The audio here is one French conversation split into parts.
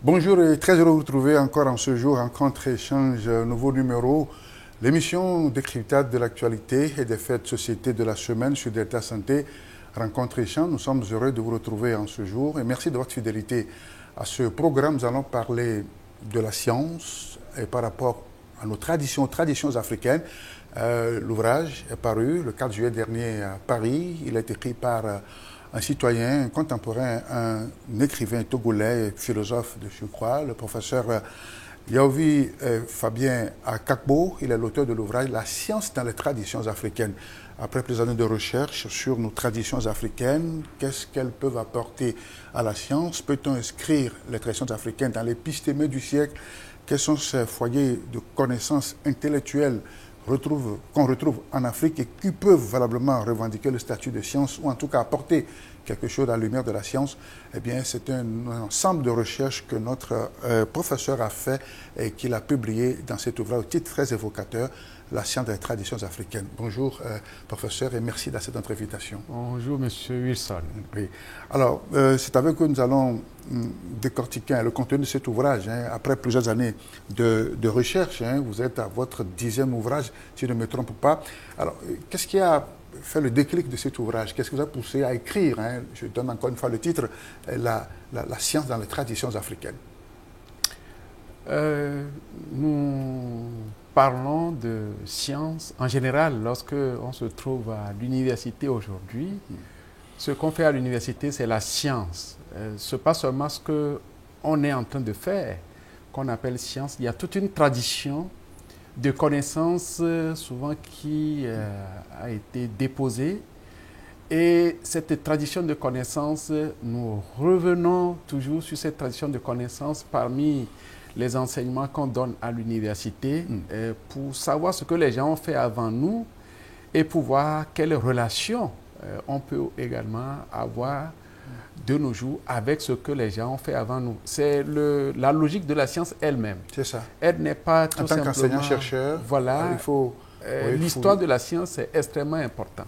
Bonjour et très heureux de vous retrouver encore en ce jour, rencontre, échange, nouveau numéro. L'émission décryptage de l'actualité et des faits de société de la semaine sur Delta Santé, rencontre, échange. Nous sommes heureux de vous retrouver en ce jour et merci de votre fidélité à ce programme. Nous allons parler de la science et par rapport à nos traditions africaines. L'ouvrage est paru le 4 juillet dernier à Paris. Il a été écrit par un citoyen, un contemporain, un écrivain togolais, philosophe de surcroît, le professeur Yaovi Fabien Akakbo. Il est l'auteur de l'ouvrage « La science dans les traditions africaines ». Après plusieurs années de recherche sur nos traditions africaines, qu'est-ce qu'elles peuvent apporter à la science? Peut-on inscrire les traditions africaines dans l'épistémé du siècle? Quels sont ces foyers de connaissances intellectuelles qu'on retrouve en Afrique et qui peuvent valablement revendiquer le statut de science ou en tout cas apporter quelque chose à la lumière de la science? Eh bien, c'est un ensemble de recherches que notre professeur a fait et qu'il a publié dans cet ouvrage au titre très évocateur, La science des traditions africaines. Bonjour, professeur, et merci de cette invitation. Bonjour, monsieur Wilson. Oui. Alors, c'est avec vous que nous allons décortiquer le contenu de cet ouvrage. Après plusieurs années de recherche, vous êtes à votre 10e ouvrage, si je ne me trompe pas. Alors, qu'est-ce qui a fait le déclic de cet ouvrage? Qu'est-ce qui vous a poussé à écrire? Je donne encore une fois le titre, la science dans les traditions africaines. Nous parlons de science en général lorsque on se trouve à l'université aujourd'hui. Ce qu'on fait à l'université, c'est la science. Ce n'est pas seulement ce qu'on est en train de faire qu'on appelle science. Il y a toute une tradition de connaissances souvent qui a été déposée. Et cette tradition de connaissances, nous revenons toujours sur cette tradition de connaissances parmi les enseignements qu'on donne à l'université pour savoir ce que les gens ont fait avant nous et pour voir quelles relations on peut également avoir de nos jours avec ce que les gens ont fait avant nous. C'est la logique de la science elle-même. C'est ça. Elle n'est pas tout simplement... En tant qu'enseignant-chercheur, voilà, il faut... l'histoire de la science est extrêmement importante.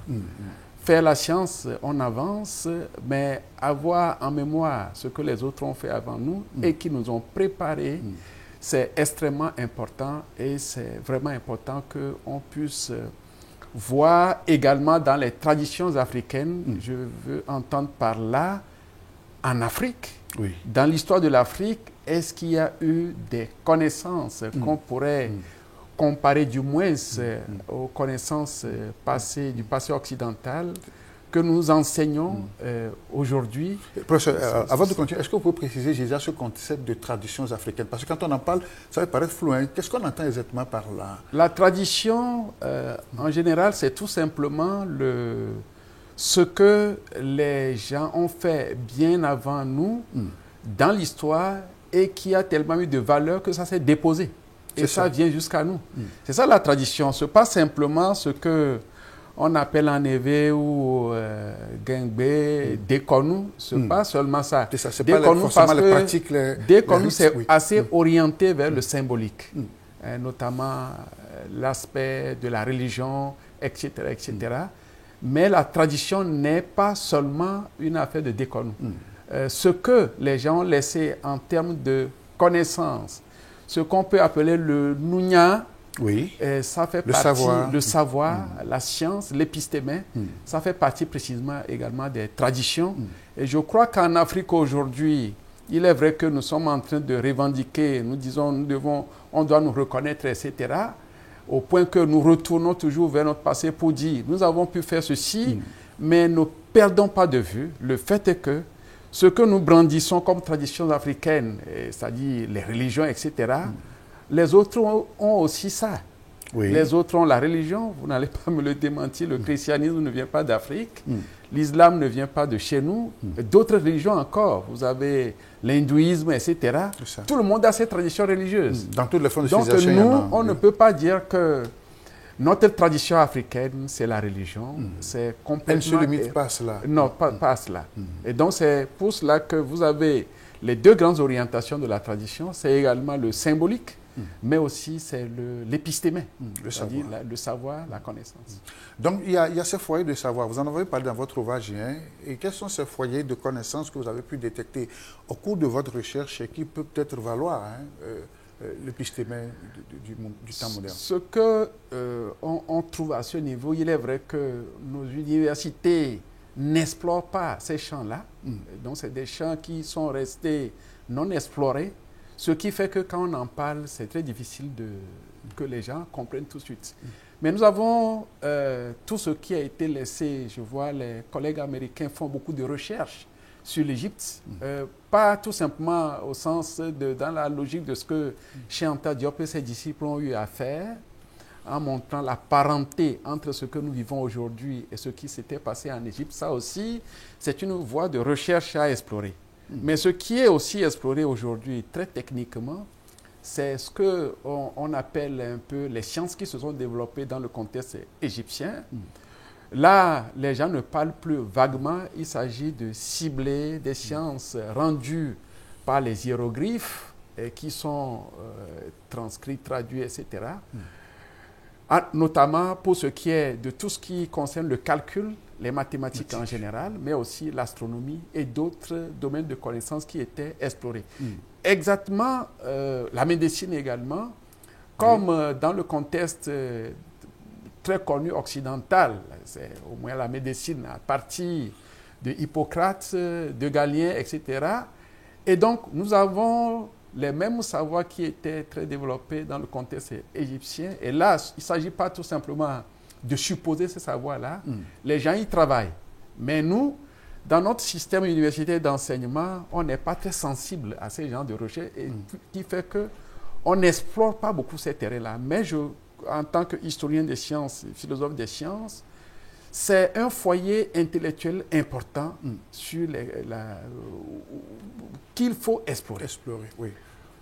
Faire la science, on avance, mais avoir en mémoire ce que les autres ont fait avant nous et qui nous ont préparés, c'est extrêmement important et c'est vraiment important qu'on puisse voir également dans les traditions africaines, je veux entendre par là, en Afrique, dans l'histoire de l'Afrique, est-ce qu'il y a eu des connaissances qu'on pourrait comparer du moins aux connaissances passées, du passé occidental que nous enseignons aujourd'hui. Professeur, avant de continuer, est-ce que vous pouvez préciser déjà ce concept de traditions africaines? Parce que quand on en parle, ça va paraître flou. Qu'est-ce qu'on entend exactement par là? La tradition, en général, c'est tout simplement ce que les gens ont fait bien avant nous dans l'histoire et qui a tellement eu de valeur que ça s'est déposé. Et ça vient jusqu'à nous. C'est ça la tradition. Ce n'est pas simplement ce qu'on appelle en Evé ou Gengbe, Dekonu. Ce n'est pas seulement ça. C'est ça, c'est pas forcément les pratiques. Dekonu, c'est assez orienté vers le symbolique, notamment l'aspect de la religion, etc. etc. Mais la tradition n'est pas seulement une affaire de Dekonu. Ce que les gens ont laissé en termes de connaissances, ce qu'on peut appeler le Nunya, ça fait partie, le savoir, la science, l'épistémé, ça fait partie précisément également des traditions. Et je crois qu'en Afrique aujourd'hui, il est vrai que nous sommes en train de revendiquer, nous disons, on doit nous reconnaître, etc., au point que nous retournons toujours vers notre passé pour dire, nous avons pu faire ceci, mais ne perdons pas de vue le fait est que ce que nous brandissons comme traditions africaines, c'est-à-dire les religions, etc., les autres ont aussi ça. Les autres ont la religion, vous n'allez pas me le démentir, le christianisme ne vient pas d'Afrique, l'islam ne vient pas de chez nous, d'autres religions encore, vous avez l'hindouisme, etc. Tout le monde a ses traditions religieuses. Dans toutes les formes de Donc civilisation, nous, on ne peut pas dire que notre tradition africaine, c'est la religion. C'est complètement... Elle ne se limite pas à cela. Non, pas à cela. Et donc, c'est pour cela que vous avez les deux grandes orientations de la tradition. C'est également le symbolique, mais aussi c'est l'épistémé, c'est-à-dire le savoir, la connaissance. Donc il y a ces foyers de savoir, vous en avez parlé dans votre ouvrage, hein, et quels sont ces foyers de connaissances que vous avez pu détecter au cours de votre recherche et qui peut peut-être valoir l'épistémé du temps moderne? Ce qu'on trouve à ce niveau, il est vrai que nos universités n'explorent pas ces champs-là. Donc, c'est des champs qui sont restés non explorés, ce qui fait que quand on en parle, c'est très difficile que les gens comprennent tout de suite. Mais nous avons tout ce qui a été laissé. Je vois les collègues américains font beaucoup de recherches sur l'Égypte, pas tout simplement au sens dans la logique de ce que Cheikh Anta Diop et ses disciples ont eu à faire, en montrant la parenté entre ce que nous vivons aujourd'hui et ce qui s'était passé en Égypte. Ça aussi, c'est une voie de recherche à explorer. Mais ce qui est aussi exploré aujourd'hui, très techniquement, c'est ce qu'on appelle un peu les sciences qui se sont développées dans le contexte égyptien. Là, les gens ne parlent plus vaguement, il s'agit de cibler des sciences rendues par les hiéroglyphes et qui sont transcrits, traduits, etc. Notamment pour ce qui est de tout ce qui concerne le calcul, les mathématiques en général, mais aussi l'astronomie et d'autres domaines de connaissances qui étaient explorés. Exactement, la médecine également, comme dans le contexte très connu occidental, c'est au moins la médecine à partir de Hippocrate, de Galien, etc. Et donc, nous avons les mêmes savoirs qui étaient très développés dans le contexte égyptien. Et là, il ne s'agit pas tout simplement de supposer ces savoirs-là. Les gens y travaillent. Mais nous, dans notre système universitaire d'enseignement, on n'est pas très sensible à ces genres de recherche, et qui fait qu'on n'explore pas beaucoup ces terrains-là. Mais en tant qu'historien des sciences, philosophe des sciences, c'est un foyer intellectuel important sur qu'il faut explorer. Oui.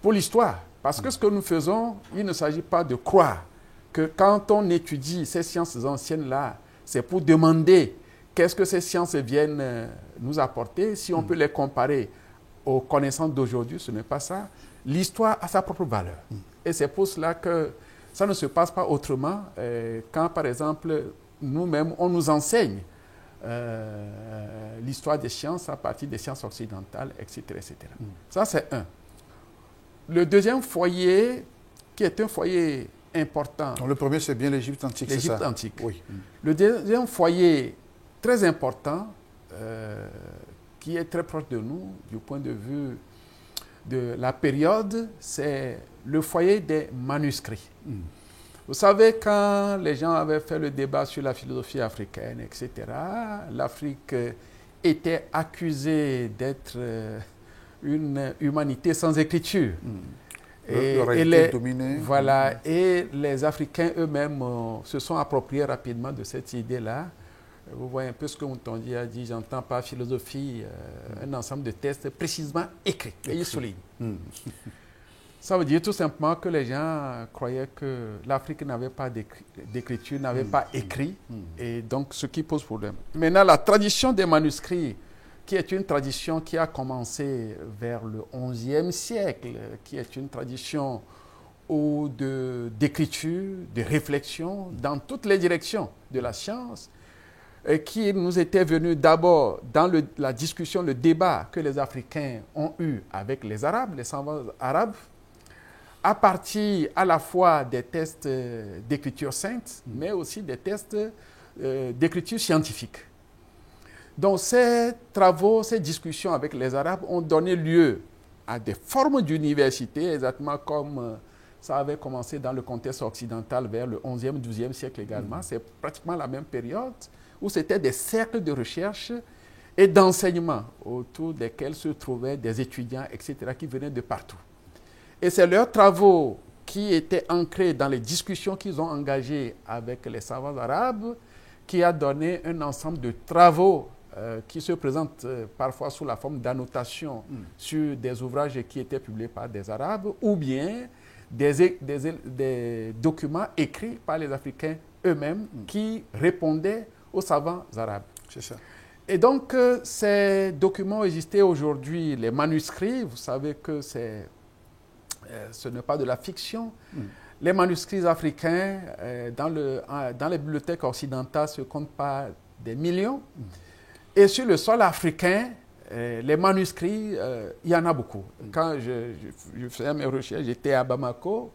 Pour l'histoire. Parce que ce que nous faisons, il ne s'agit pas de croire que quand on étudie ces sciences anciennes-là, c'est pour demander qu'est-ce que ces sciences viennent nous apporter. Si on peut les comparer aux connaissances d'aujourd'hui, ce n'est pas ça. L'histoire a sa propre valeur. Et c'est pour cela que ça ne se passe pas autrement quand, par exemple, nous-mêmes, on nous enseigne l'histoire des sciences à partir des sciences occidentales, etc. etc. Ça, c'est un. Le deuxième foyer, qui est un foyer important... Donc, le premier, c'est bien l'Égypte antique, c'est ça? L'Égypte antique. Oui. Le deuxième foyer très important, qui est très proche de nous, du point de vue de la période, c'est le foyer des manuscrits. Vous savez, quand les gens avaient fait le débat sur la philosophie africaine, etc., l'Afrique était accusée d'être une humanité sans écriture. Et les Africains eux-mêmes se sont appropriés rapidement de cette idée-là. Vous voyez un peu ce que Mutondi a dit, j'entends par philosophie un ensemble de textes précisément écrits. Et il souligne. Ça veut dire tout simplement que les gens croyaient que l'Afrique n'avait pas d'écriture, n'avait pas écrit, et donc ce qui pose problème. Maintenant, la tradition des manuscrits, qui est une tradition qui a commencé vers le XIe siècle, qui est une tradition d'écriture, de réflexion dans toutes les directions de la science, et qui nous était venu d'abord dans la discussion, le débat que les Africains ont eu avec les Arabes, les savants arabes, à partir à la fois des tests d'écriture sainte, mais aussi des tests d'écriture scientifique. Donc ces travaux, ces discussions avec les Arabes ont donné lieu à des formes d'université, exactement comme ça avait commencé dans le contexte occidental vers le 11e, 12e siècle également. C'est pratiquement la même période où c'était des cercles de recherche et d'enseignement autour desquels se trouvaient des étudiants, etc., qui venaient de partout. Et c'est leurs travaux qui étaient ancrés dans les discussions qu'ils ont engagées avec les savants arabes qui a donné un ensemble de travaux qui se présentent parfois sous la forme d'annotations sur des ouvrages qui étaient publiés par des Arabes ou bien des documents écrits par les Africains eux-mêmes qui répondaient aux savants arabes. C'est ça. Et donc, ces documents existaient aujourd'hui, les manuscrits, vous savez que c'est ce n'est pas de la fiction. Les manuscrits africains dans les bibliothèques occidentales se comptent par des millions. Et sur le sol africain, les manuscrits, il y en a beaucoup. Quand je faisais mes recherches, j'étais à Bamako.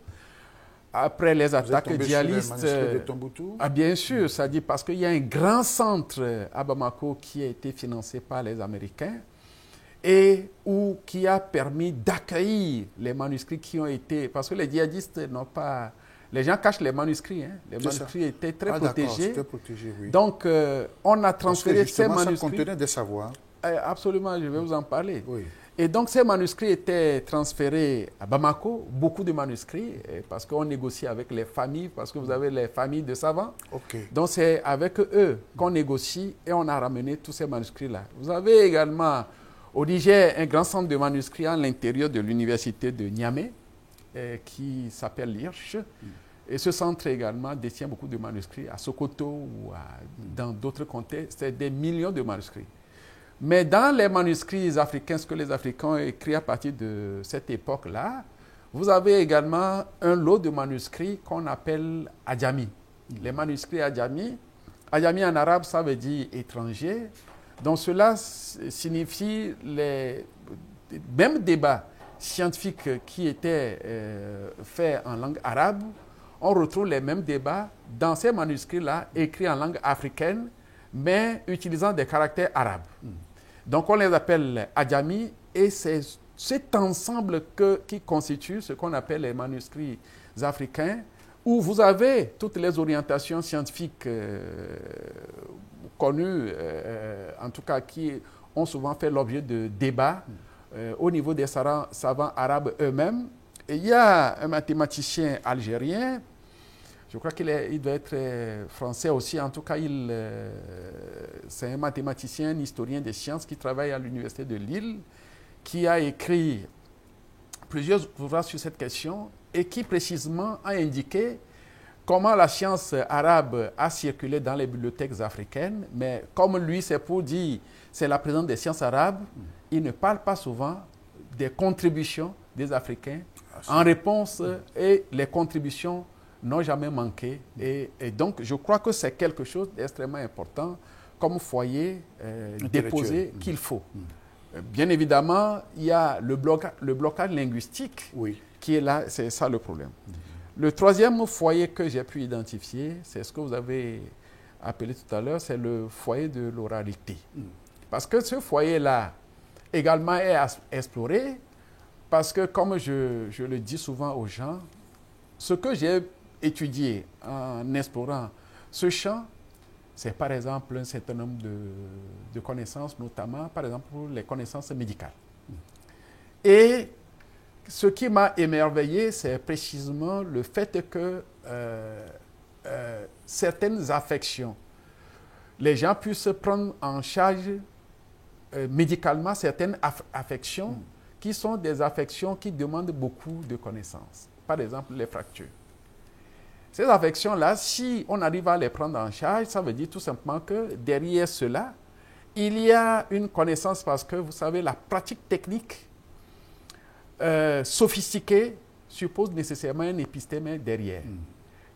Après les attaques djihadistes, bien sûr, ça dit parce qu'il y a un grand centre à Bamako qui a été financé par les Américains et qui a permis d'accueillir les manuscrits qui ont été... Parce que les djihadistes n'ont pas... Les gens cachent les manuscrits. Hein. Les manuscrits étaient très protégés. Oui. Donc, on a transféré ces manuscrits... Ça contenait des savoirs. Absolument, je vais vous en parler. Oui. Et donc, ces manuscrits étaient transférés à Bamako, beaucoup de manuscrits, parce qu'on négocie avec les familles, parce que vous avez les familles de savants. Donc, c'est avec eux qu'on négocie et on a ramené tous ces manuscrits-là. Vous avez également au Niger un grand centre de manuscrits à l'intérieur de l'université de Niamey, qui s'appelle l'IRCH. Et ce centre également détient beaucoup de manuscrits à Sokoto ou dans d'autres comtés. C'est des millions de manuscrits. Mais dans les manuscrits africains, ce que les Africains ont écrit à partir de cette époque-là, vous avez également un lot de manuscrits qu'on appelle Adjami. Les manuscrits Adjami. Adjami en arabe, ça veut dire étranger. Donc cela signifie les mêmes débats scientifiques qui étaient faits en langue arabe. On retrouve les mêmes débats dans ces manuscrits-là, écrits en langue africaine, mais utilisant des caractères arabes. Donc on les appelle Adjami et c'est cet ensemble qui constitue ce qu'on appelle les manuscrits africains où vous avez toutes les orientations scientifiques connues, en tout cas qui ont souvent fait l'objet de débats au niveau des savants arabes eux-mêmes. Et il y a un mathématicien algérien, je crois qu'il doit être français aussi, en tout cas, c'est un mathématicien, un historien des sciences qui travaille à l'université de Lille, qui a écrit plusieurs ouvrages sur cette question et qui précisément a indiqué comment la science arabe a circulé dans les bibliothèques africaines, mais comme lui, c'est pour dire c'est la présence des sciences arabes, il ne parle pas souvent des contributions des Africains en réponse et les contributions n'ont jamais manqué. Et donc, je crois que c'est quelque chose d'extrêmement important comme foyer déposé qu'il faut. Bien évidemment, il y a le blocage linguistique qui est là, c'est ça le problème. Le troisième foyer que j'ai pu identifier, c'est ce que vous avez appelé tout à l'heure, c'est le foyer de l'oralité. Parce que ce foyer-là également est à explorer, parce que comme je le dis souvent aux gens, ce que j'ai étudié en explorant ce champ, c'est par exemple un certain nombre de connaissances, notamment par exemple les connaissances médicales. Et ce qui m'a émerveillé, c'est précisément le fait que certaines affections, les gens puissent prendre en charge médicalement certaines affections qui sont des affections qui demandent beaucoup de connaissances. Par exemple, les fractures. Ces affections-là, si on arrive à les prendre en charge, ça veut dire tout simplement que derrière cela, il y a une connaissance parce que, vous savez, la pratique technique sophistiquée suppose nécessairement un épistéme derrière.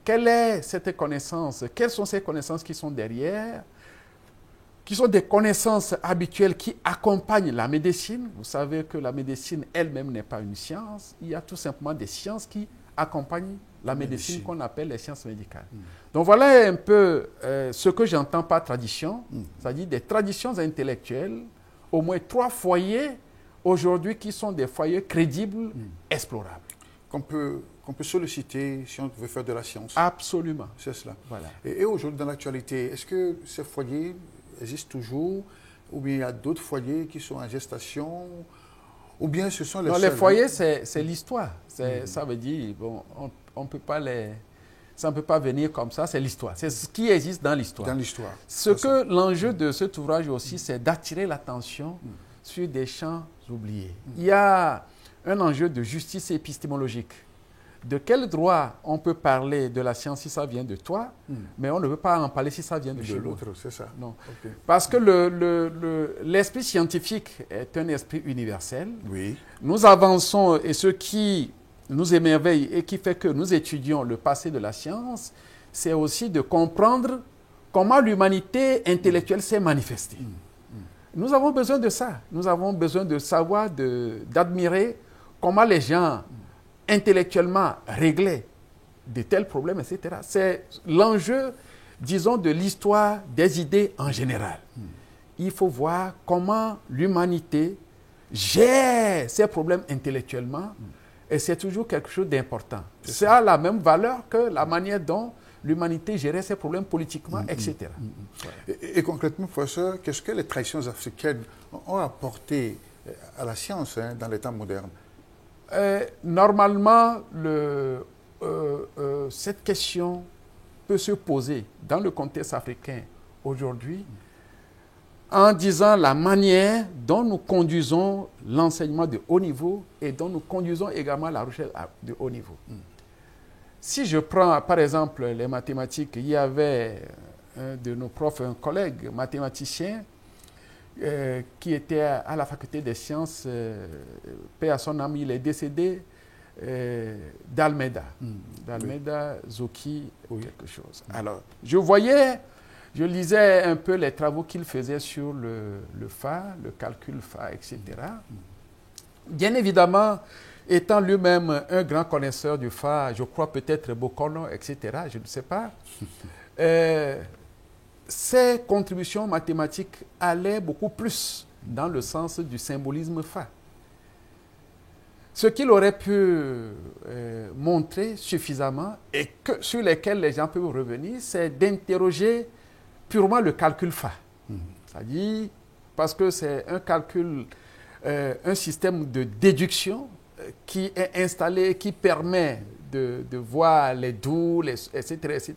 Quelle est cette connaissance? Quelles sont ces connaissances qui sont derrière? Qui sont des connaissances habituelles qui accompagnent la médecine. Vous savez que la médecine elle-même n'est pas une science. Il y a tout simplement des sciences qui accompagnent la médecine qu'on appelle les sciences médicales. Donc voilà un peu ce que j'entends par tradition, c'est-à-dire des traditions intellectuelles, au moins 3 foyers aujourd'hui qui sont des foyers crédibles, explorables. Qu'on peut solliciter si on veut faire de la science. Absolument. C'est cela. Voilà. Et aujourd'hui, dans l'actualité, est-ce que ces foyers existent toujours, ou bien il y a d'autres foyers qui sont en gestation, ou bien ce sont les seuls? Les foyers, c'est l'histoire. Ça veut dire, bon, on peut pas ça ne peut pas venir comme ça, c'est l'histoire. C'est ce qui existe dans l'histoire. Dans l'histoire. L'enjeu de cet ouvrage aussi, c'est d'attirer l'attention sur des champs oubliés. Il y a un enjeu de justice épistémologique. De quel droit on peut parler de la science si ça vient de toi, mais on ne peut pas en parler si ça vient de chez l'autre, c'est ça. Non. Parce que l'esprit scientifique est un esprit universel. Oui. Nous avançons, et ceux qui nous émerveille et qui fait que nous étudions le passé de la science, c'est aussi de comprendre comment l'humanité intellectuelle s'est manifestée. Nous avons besoin de ça. Nous avons besoin de savoir, d'admirer comment les gens intellectuellement réglaient de tels problèmes, etc. C'est l'enjeu, disons, de l'histoire des idées en général. Il faut voir comment l'humanité gère ces problèmes intellectuellement, et c'est toujours quelque chose d'important. Ça a la même valeur que la manière dont l'humanité gérait ses problèmes politiquement, etc. Et concrètement, professeur, qu'est-ce que les traditions africaines ont apporté à la science dans les temps modernes? Normalement, cette question peut se poser dans le contexte africain aujourd'hui en disant la manière dont nous conduisons l'enseignement de haut niveau et dont nous conduisons également la recherche de haut niveau. Si je prends par exemple les mathématiques, il y avait un de nos profs, un collègue mathématicien qui était à la faculté des sciences, paix à son âme, il est décédé, d'Almeida, Zoki, ou quelque chose. Alors, je lisais un peu les travaux qu'il faisait sur le Fa, le calcul Fa, etc. Bien évidemment, étant lui-même un grand connaisseur du Fa, je crois peut-être Bokono, etc., je ne sais pas, ses contributions mathématiques allaient beaucoup plus dans le sens du symbolisme Fa. Ce qu'il aurait pu montrer suffisamment et sur lesquels les gens peuvent revenir, c'est d'interroger purement le calcul Fa. C'est-à-dire, parce que c'est un calcul, un système de déduction qui est installé, qui permet de voir les doux, etc., etc.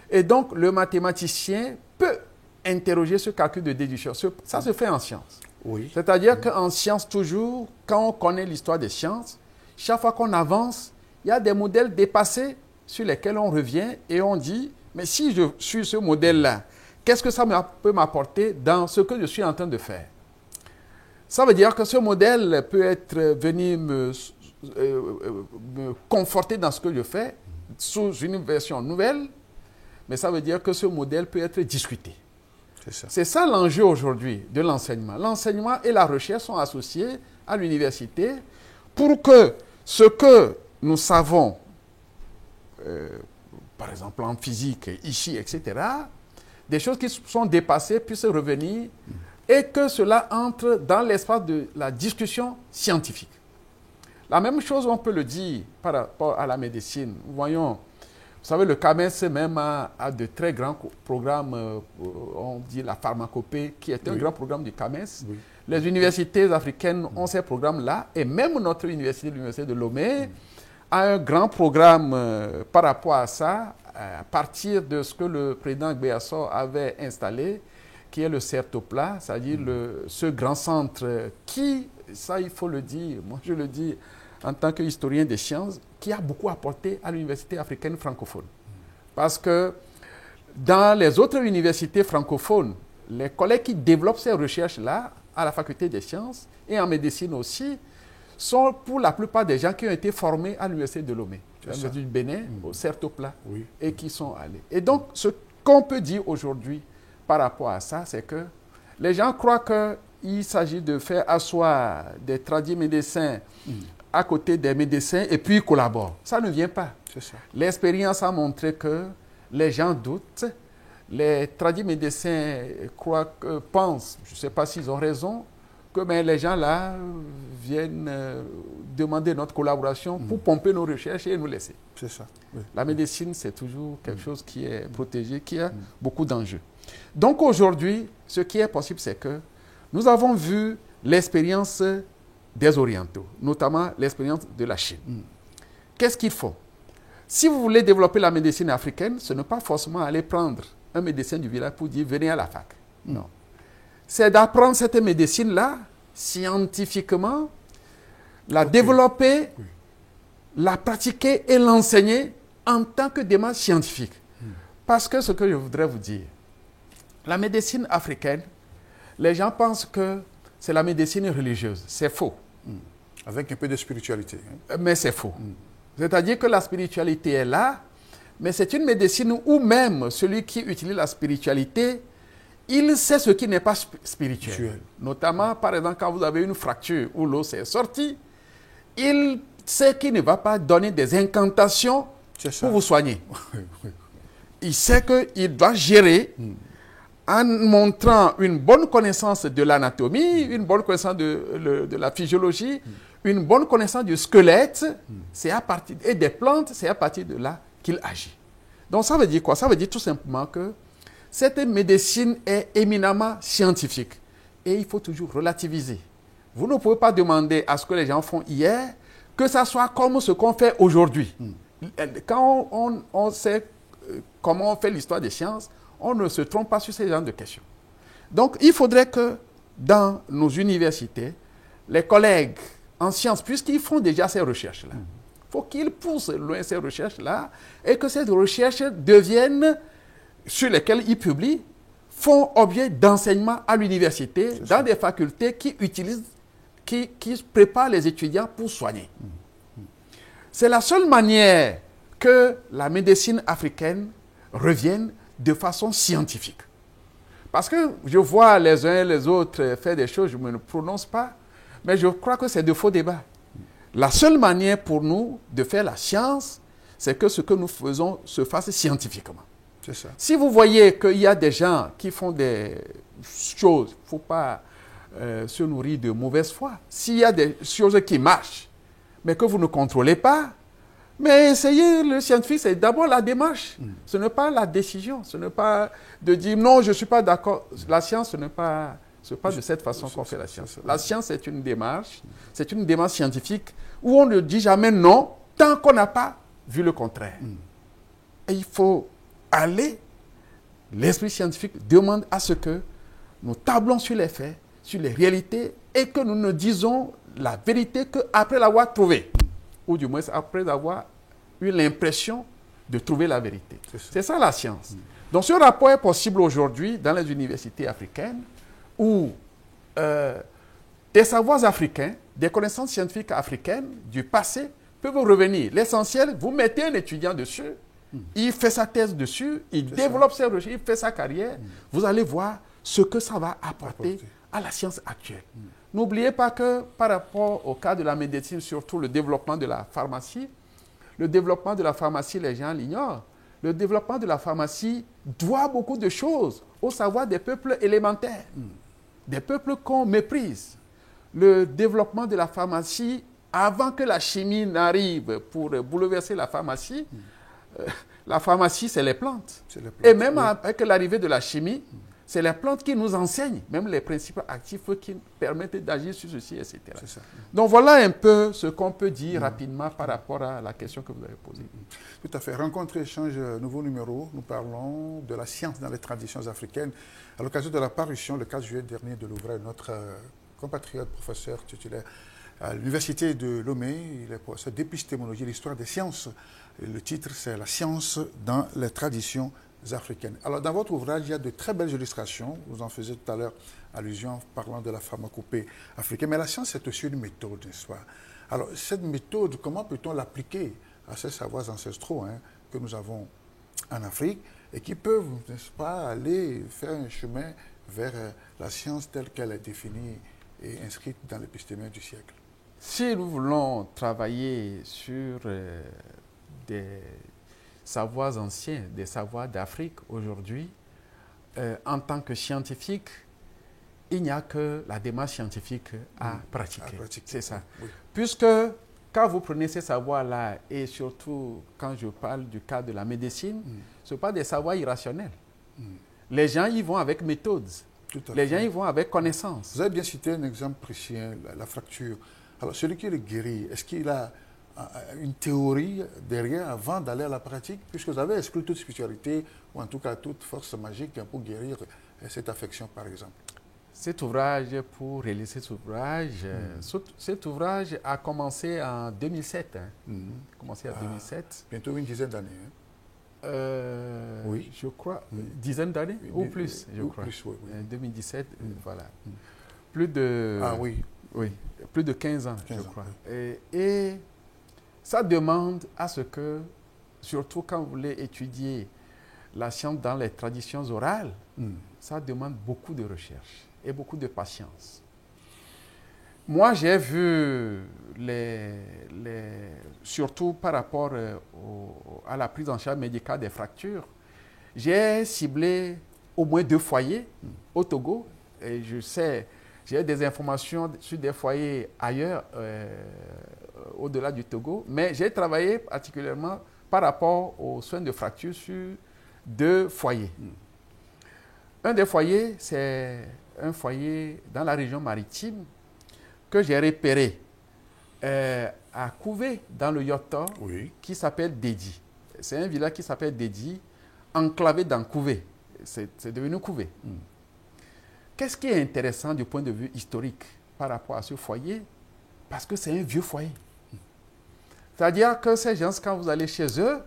Et donc, le mathématicien peut interroger ce calcul de déduction. Ça se fait en science. Oui. C'est-à-dire qu'en science, toujours, quand on connaît l'histoire des sciences, chaque fois qu'on avance, il y a des modèles dépassés sur lesquels on revient et on dit, mais si je suis ce modèle-là, qu'est-ce que ça peut m'apporter dans ce que je suis en train de faire? Ça veut dire que ce modèle peut venir me conforter dans ce que je fais sous une version nouvelle, mais ça veut dire que ce modèle peut être discuté. C'est ça l'enjeu aujourd'hui de l'enseignement. L'enseignement et la recherche sont associés à l'université pour que ce que nous savons, par exemple en physique, ici, etc., des choses qui sont dépassées puissent revenir et que cela entre dans l'espace de la discussion scientifique. La même chose, on peut le dire par rapport à la médecine. Voyons, vous savez, le CAMES même a de très grands programmes, on dit la pharmacopée, qui est un grand programme du CAMES. Oui. Les universités africaines ont ces programmes-là, et même notre université, l'université de Lomé, a un grand programme par rapport à ça, à partir de ce que le président Gbeasso avait installé, qui est le CERTOPLA, c'est-à-dire ce grand centre qui, ça il faut le dire, moi je le dis en tant qu'historien des sciences, qui a beaucoup apporté à l'université africaine francophone. Parce que dans les autres universités francophones, les collègues qui développent ces recherches-là, à la faculté des sciences et en médecine aussi, sont pour la plupart des gens qui ont été formés à l'université de Lomé, à l'université du Bénin, au CERTOPLA, et qui sont allés. Et donc, ce qu'on peut dire aujourd'hui par rapport à ça, c'est que les gens croient qu'il s'agit de faire asseoir des tradis médecins à côté des médecins et puis ils collaborent. Ça ne vient pas. L'expérience a montré que les gens doutent, les tradis médecins pensent, je ne sais pas s'ils ont raison, que les gens là viennent demander notre collaboration pour pomper nos recherches et nous laisser. C'est ça. Oui. La médecine, c'est toujours quelque chose qui est protégé, qui a beaucoup d'enjeux. Donc aujourd'hui, ce qui est possible, c'est que nous avons vu l'expérience des Orientaux, notamment l'expérience de la Chine. Qu'est-ce qu'il faut? Si vous voulez développer la médecine africaine, ce n'est pas forcément aller prendre un médecin du village pour dire « venez à la fac ». Non. C'est d'apprendre cette médecine-là, scientifiquement, la développer, la pratiquer et l'enseigner en tant que démarche scientifique. Parce que ce que je voudrais vous dire, la médecine africaine, les gens pensent que c'est la médecine religieuse. C'est faux. Avec un peu de spiritualité. Mais c'est faux. C'est-à-dire que la spiritualité est là, mais c'est une médecine où même celui qui utilise la spiritualité, il sait ce qui n'est pas spirituel. Notamment, par exemple, quand vous avez une fracture où l'eau s'est sortie, il sait qu'il ne va pas donner des incantations pour vous soigner. Il sait qu'il doit gérer en montrant une bonne connaissance de l'anatomie, une bonne connaissance de la physiologie, une bonne connaissance du squelette, c'est à partir, et des plantes, c'est à partir de là qu'il agit. Donc ça veut dire quoi? Ça veut dire tout simplement que cette médecine est éminemment scientifique. Et il faut toujours relativiser. Vous ne pouvez pas demander à ce que les gens font hier que ça soit comme ce qu'on fait aujourd'hui. Quand on sait comment on fait l'histoire des sciences, on ne se trompe pas sur ces genres de questions. Donc, il faudrait que dans nos universités, les collègues en sciences, puisqu'ils font déjà ces recherches-là, il faut qu'ils poussent loin ces recherches-là et que ces recherches deviennent, sur lesquelles ils publient, font objet d'enseignement à l'université, dans des facultés qui utilisent, qui préparent les étudiants pour soigner. C'est la seule manière que la médecine africaine revienne de façon scientifique. Parce que je vois les uns et les autres faire des choses, je ne me prononce pas, mais je crois que c'est de faux débats. La seule manière pour nous de faire la science, c'est que ce que nous faisons se fasse scientifiquement. C'est ça. Si vous voyez qu'il y a des gens qui font des choses, il ne faut pas se nourrir de mauvaise foi. S'il y a des choses qui marchent, mais que vous ne contrôlez pas, mais essayez, le scientifique, c'est d'abord la démarche. Ce n'est pas la décision. Ce n'est pas de dire non, je ne suis pas d'accord. La science, ce n'est pas de cette façon qu'on fait la science. La science, c'est une démarche scientifique où on ne dit jamais non tant qu'on n'a pas vu le contraire. Et il faut aller, l'esprit scientifique demande à ce que nous tablons sur les faits, sur les réalités et que nous ne disons la vérité qu'après l'avoir trouvée. Ou du moins après avoir eu l'impression de trouver la vérité. C'est ça la science. Donc ce rapport est possible aujourd'hui dans les universités africaines où des savoirs africains, des connaissances scientifiques africaines du passé peuvent revenir. L'essentiel, vous mettez un étudiant dessus, il fait sa thèse dessus, il développe ses recherches, il fait sa carrière, vous allez voir ce que ça va apporter à la science actuelle. N'oubliez pas que par rapport au cas de la médecine, surtout le développement de la pharmacie, les gens l'ignorent. Le développement de la pharmacie doit beaucoup de choses au savoir des peuples élémentaires, des peuples qu'on méprise. Le développement de la pharmacie, avant que la chimie n'arrive pour bouleverser la pharmacie, c'est les plantes. Et même avec l'arrivée de la chimie, c'est les plantes qui nous enseignent, même les principes actifs qui permettent d'agir sur ceci, etc. Donc voilà un peu ce qu'on peut dire rapidement par rapport à la question que vous avez posée. Tout à fait. Rencontre, échange, nouveau numéro. Nous parlons de la science dans les traditions africaines. À l'occasion de la parution, le 4 juillet dernier, de l'ouvrage, notre compatriote professeur titulaire à l'université de Lomé, il est professeur d'épistémologie, l'histoire des sciences. Et le titre, c'est « La science dans les traditions africaines ». Alors, dans votre ouvrage, il y a de très belles illustrations. Vous en faisiez tout à l'heure allusion parlant de la pharmacopée africaine. Mais la science, c'est aussi une méthode, n'est-ce pas? Alors, cette méthode, comment peut-on l'appliquer à ces savoirs ancestraux que nous avons en Afrique et qui peuvent, n'est-ce pas, aller faire un chemin vers la science telle qu'elle est définie et inscrite dans l'épistémère du siècle? Si nous voulons travailler sur des savoirs anciens, des savoirs d'Afrique aujourd'hui, en tant que scientifique, il n'y a que la démarche scientifique à pratiquer. C'est ça. Oui. Puisque quand vous prenez ces savoirs-là, et surtout quand je parle du cas de la médecine, ce ne sont pas des savoirs irrationnels. Les gens y vont avec méthode. Les gens y vont avec connaissance. Vous avez bien cité un exemple précis, la fracture. Alors, celui qui le guérit, est-ce qu'il a une théorie derrière avant d'aller à la pratique? Puisque vous avez exclu toute spiritualité, ou en tout cas toute force magique pour guérir cette affection, par exemple. Cet ouvrage, pour réaliser cet ouvrage a commencé en 2007. Commencé en 2007. Bientôt une dizaine d'années. Oui. Je crois. Dizaine d'années ou plus, je crois. Plus, oui. 2017, voilà. Plus de... Ah oui. Oui, plus de 15 ans, 15 je ans, crois. oui. Et ça demande à ce que, surtout quand vous voulez étudier la science dans les traditions orales, ça demande beaucoup de recherche et beaucoup de patience. Moi, j'ai vu, surtout par rapport à la prise en charge médicale des fractures, j'ai ciblé au moins 2 foyers au Togo. Et je sais, j'ai des informations sur des foyers ailleurs, au-delà du Togo, mais j'ai travaillé particulièrement par rapport aux soins de fractures sur 2 foyers. Un des foyers, c'est un foyer dans la région maritime que j'ai repéré à Kouvé, dans le Yoto, qui s'appelle Dedi. C'est un village qui s'appelle Dedi, enclavé dans Kouvé. C'est devenu Kouvé. Qu'est-ce qui est intéressant du point de vue historique par rapport à ce foyer? Parce que c'est un vieux foyer. C'est-à-dire que ces gens, quand vous allez chez eux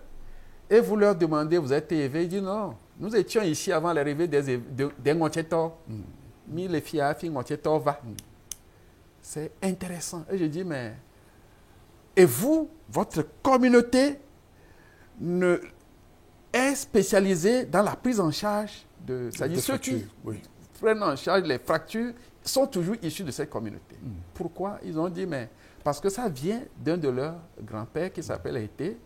et vous leur demandez, vous êtes élevé, ils disent non, nous étions ici avant l'arrivée des Ngotchetor. Les filles à Ngotchetor va. C'est intéressant. Et je dis, mais... Et vous, votre communauté est spécialisée dans la prise en charge de... C'est-à-dire ceux qui prennent en charge les fractures sont toujours issus de cette communauté. Pourquoi? Ils ont dit, mais... Parce que ça vient d'un de leurs grands-pères qui s'appelle Été.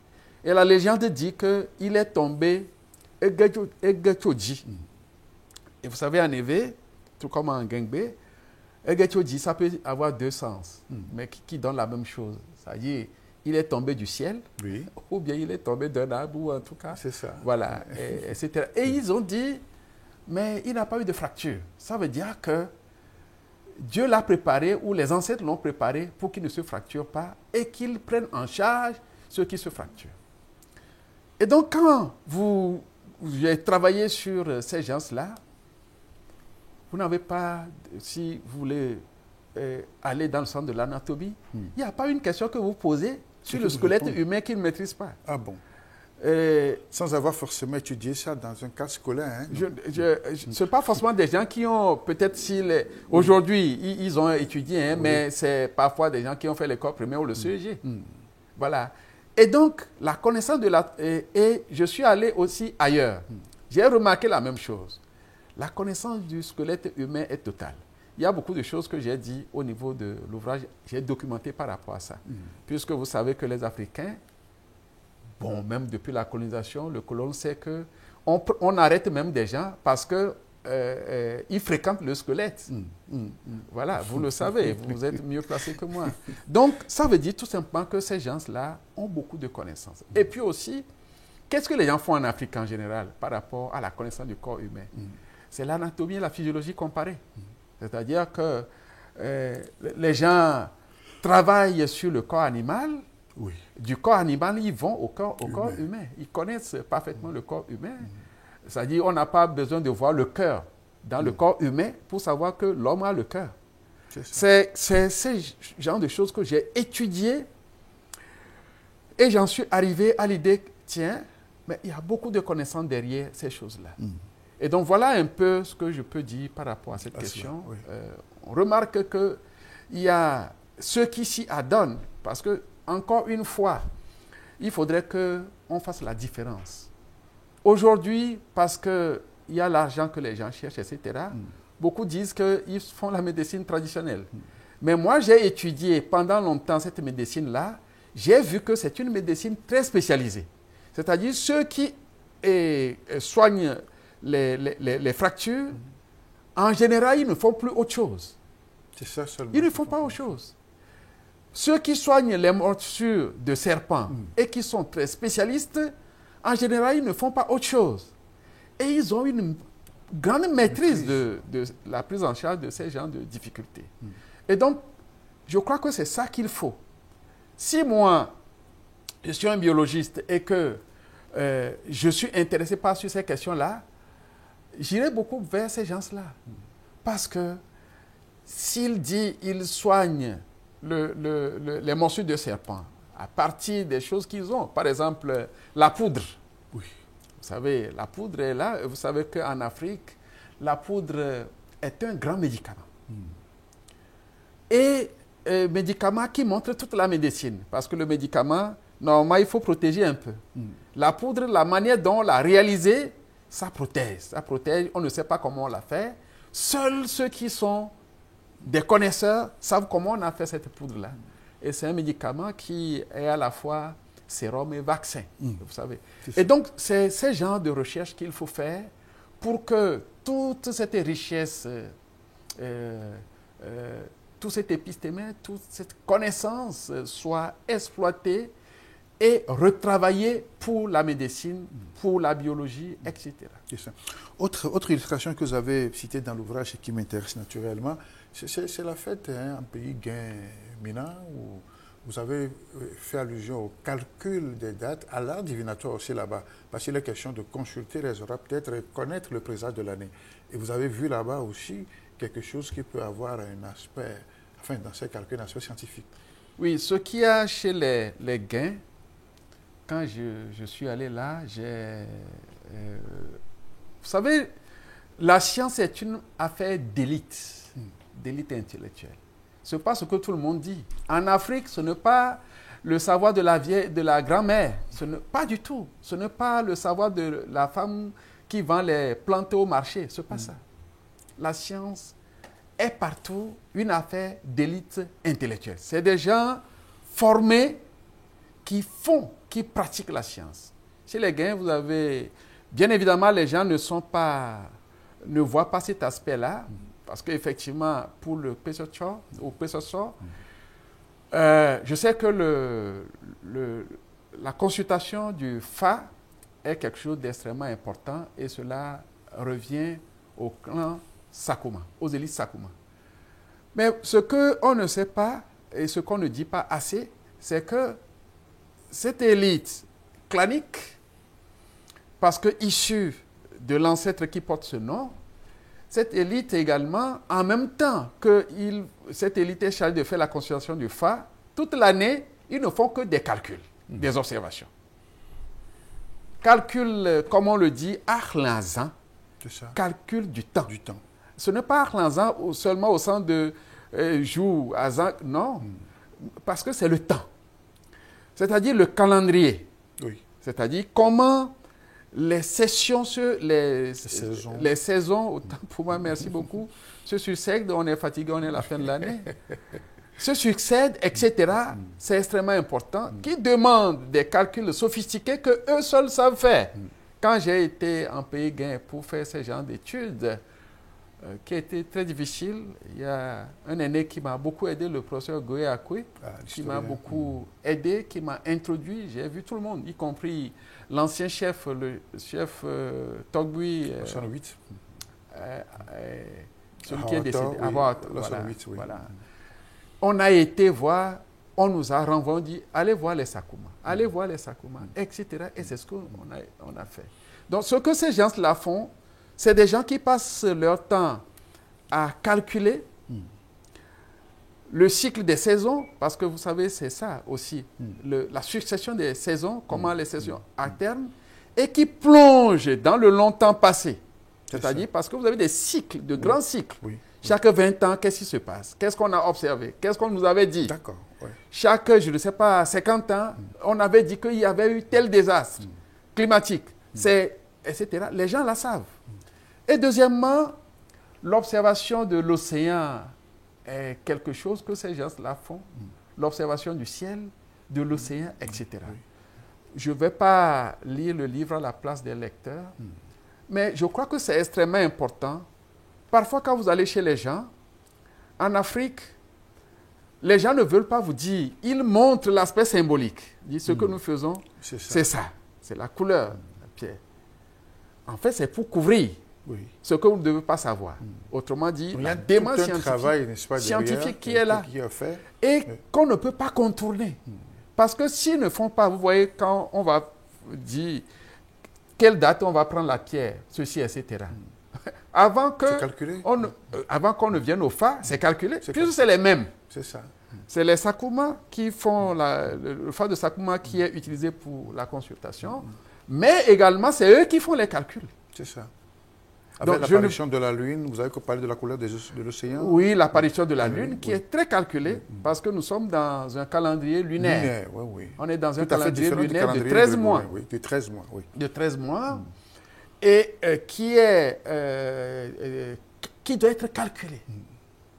Et la légende dit qu'il est tombé Egetchodji. Et vous savez, en Évé, tout comme en Gengbe, Egetchodji, ça peut avoir 2 sens, mais qui donnent la même chose. C'est-à-dire, il est tombé du ciel, ou bien il est tombé d'un arbre, ou en tout cas. C'est ça. Voilà, etc. Et ils ont dit, mais il n'a pas eu de fracture. Ça veut dire que Dieu l'a préparé, ou les ancêtres l'ont préparé pour qu'il ne se fracture pas et qu'il prenne en charge ceux qui se fracturent. Et donc, quand vous travaillez sur ces gens-là, vous n'avez pas, si vous voulez aller dans le sens de l'anatomie, il n'y a pas une question que vous posez sur le squelette humain qu'ils ne maîtrisent pas. Ah bon? Sans avoir forcément étudié ça dans un cadre scolaire. Hein, ce n'est pas forcément des gens qui ont, peut-être aujourd'hui, ils ont étudié, hein, mais c'est parfois des gens qui ont fait l'école primaire ou le CEG. Voilà. Et donc, la connaissance de la... Et je suis allé aussi ailleurs. J'ai remarqué la même chose. La connaissance du squelette humain est totale. Il y a beaucoup de choses que j'ai dit au niveau de l'ouvrage, j'ai documenté par rapport à ça. Puisque vous savez que les Africains, bon, même depuis la colonisation, le colon sait qu'on arrête même des gens parce qu'ils fréquentent le squelette. Voilà, vous le savez, vous êtes mieux placé que moi. Donc, ça veut dire tout simplement que ces gens-là ont beaucoup de connaissances. Et puis aussi, qu'est-ce que les gens font en Afrique en général par rapport à la connaissance du corps humain? C'est l'anatomie et la physiologie comparée. C'est-à-dire que les gens travaillent sur le corps animal. Du corps animal, ils vont au corps humain. Ils connaissent parfaitement le corps humain. C'est-à-dire qu'on n'a pas besoin de voir le cœur dans le corps humain pour savoir que l'homme a le cœur. C'est ce genre de choses que j'ai étudiées et j'en suis arrivé à l'idée, tiens, mais il y a beaucoup de connaissances derrière ces choses-là. Et donc voilà un peu ce que je peux dire par rapport à cette question. On remarque qu'il y a ceux qui s'y adonnent, parce que, encore une fois, il faudrait qu'on fasse la différence. Aujourd'hui, parce qu'il y a l'argent que les gens cherchent, etc., beaucoup disent qu'ils font la médecine traditionnelle. Mais moi, j'ai étudié pendant longtemps cette médecine-là, j'ai vu que c'est une médecine très spécialisée. C'est-à-dire ceux qui soignent les fractures, en général, ils ne font plus autre chose. C'est ça seulement. Ils ne font pas autre chose. Ceux qui soignent les morsures de serpents et qui sont très spécialistes, en général, ils ne font pas autre chose. Et ils ont une grande maîtrise de la prise en charge de ces genres de difficultés. Et donc, je crois que c'est ça qu'il faut. Si moi, je suis un biologiste et que je suis intéressé par ces questions-là, j'irai beaucoup vers ces gens-là. Parce que s'il dit qu'il soigne les morsures de serpent à partir des choses qu'ils ont, par exemple la poudre. Vous savez, la poudre est là. Vous savez qu'en Afrique, la poudre est un grand médicament. et médicaments qui montrent toute la médecine. Parce que le médicament, normalement, il faut protéger un peu. La poudre, la manière dont on l'a réalisée, ça protège. Ça protège, on ne sait pas comment on l'a fait. Seuls ceux qui sont des connaisseurs savent comment on a fait cette poudre-là. Et c'est un médicament qui est à la fois sérum et vaccin, vous savez. Et donc, c'est ce genre de recherche qu'il faut faire pour que toute cette richesse, tout cet épistémère, toute cette connaissance soit exploitée et retravaillée pour la médecine, pour la biologie, etc. C'est ça. Autre illustration que vous avez citée dans l'ouvrage et qui m'intéresse naturellement, c'est la fête en pays guin-mina où vous avez fait allusion au calcul des dates, à l'art divinatoire aussi là-bas, parce qu'il est question de consulter les horaires, peut-être connaître le présage de l'année. Et vous avez vu là-bas aussi quelque chose qui peut avoir un aspect, enfin dans ces calculs, un aspect scientifique. Oui, ce qu'il y a chez les Guins, quand je suis allé là, vous savez, la science est une affaire d'élite, d'élite intellectuelle. Ce n'est pas ce que tout le monde dit. En Afrique, ce n'est pas le savoir de la grand-mère. Pas du tout. Ce n'est pas le savoir de la femme qui vend les plantes au marché. Ce n'est pas ça. La science est partout une affaire d'élite intellectuelle. C'est des gens formés qui pratiquent la science. Chez les Guins, vous avez... Bien évidemment, les gens ne voient pas cet aspect-là. Parce qu'effectivement, pour le Pessoa, je sais que la consultation du Fa est quelque chose d'extrêmement important et cela revient au clan Sakuma, aux élites Sakuma. Mais ce qu'on ne sait pas et ce qu'on ne dit pas assez, c'est que cette élite clanique, parce que issue de l'ancêtre qui porte ce nom, cette élite également, en même temps que cette élite est chargée de faire la consultation du Fa, toute l'année, ils ne font que des calculs, des observations. Calcul, comme on le dit, Arlanzan, calcul du temps. Ce n'est pas Arlanzan seulement au sens de jour, Azan, non, parce que c'est le temps. C'est-à-dire le calendrier. Oui. C'est-à-dire comment les sessions, les saisons, autant pour moi, merci beaucoup, se succèdent, on est fatigué, on est à la fin de l'année, se succèdent, etc. C'est extrêmement important, qui demande des calculs sophistiqués que eux seuls savent faire. Quand j'ai été en pays Guin pour faire ce genre d'études, qui a été très difficile, il y a un aîné qui m'a beaucoup aidé, le professeur Goé Akwe, qui m'a beaucoup aidé, qui m'a introduit. J'ai vu tout le monde, y compris l'ancien chef, le chef Togbui. Celui qui est décédé. Voilà. On a été voir, on nous a renvoyé, on dit, allez voir les Sakuma, etc. Et c'est ce qu'on a fait. Donc, ce que ces gens-là font, c'est des gens qui passent leur temps à calculer le cycle des saisons, parce que vous savez, c'est ça aussi, la succession des saisons, comment les saisons alternent, et qui plongent dans le longtemps passé. C'est-à-dire parce que vous avez des cycles, de grands cycles. Chaque 20 ans, qu'est-ce qui se passe? Qu'est-ce qu'on a observé? Qu'est-ce qu'on nous avait dit? Chaque, je ne sais pas, 50 ans, on avait dit qu'il y avait eu tel désastre climatique, etc. Les gens la savent. Et deuxièmement, l'observation de l'océan est quelque chose que ces gens-là font. L'observation du ciel, de l'océan, etc. Je ne vais pas lire le livre à la place des lecteurs, mais je crois que c'est extrêmement important. Parfois, quand vous allez chez les gens, en Afrique, les gens ne veulent pas vous dire, ils montrent l'aspect symbolique. Ils disent, ce que nous faisons, c'est ça. C'est la couleur, la pierre. En fait, c'est pour couvrir ce que vous ne devez pas savoir. Autrement dit, il y a des scientifique qui est là et qu'on ne peut pas contourner. Parce que s'ils ne font pas, vous voyez, quand on va dire quelle date on va prendre la pierre, ceci, etc. Avant qu'on ne vienne au Fa, c'est calculé. Puisque c'est les mêmes. C'est ça. C'est les Sakuma qui font le Fa de Sakuma qui est utilisé pour la consultation. Mais également, c'est eux qui font les calculs. C'est ça. Avec l'apparition de la Lune, vous avez parlé de la couleur de l'océan? Oui, l'apparition de la Lune qui est très calculée parce que nous sommes dans un calendrier lunaire. Oui. On est dans un calendrier lunaire de 13 mois. Oui, de 13 mois, oui. De 13 mois et qui doit être calculé.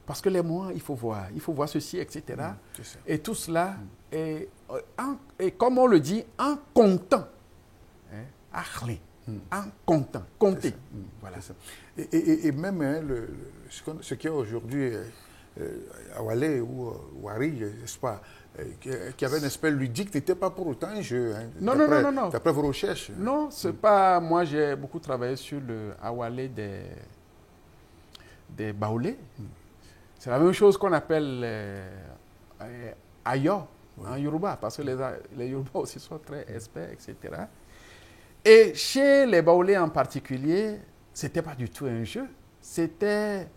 Parce que les mois, il faut voir ceci, etc. Et tout cela est, comme on le dit, en comptant. En comptant, compter. Voilà. Et même ce qu'il y a aujourd'hui à Walais ou Wari, n'est-ce pas, qui avait un aspect ludique, n'était pas pour autant un jeu. Hein, non. D'après vos recherches. Non, c'est pas. Moi, j'ai beaucoup travaillé sur le Awalé des Baoulés. C'est la même chose qu'on appelle Ayo en Yoruba, parce que les Yoruba aussi sont très experts, etc. Et chez les Baoulés en particulier, ce n'était pas du tout un jeu, c'était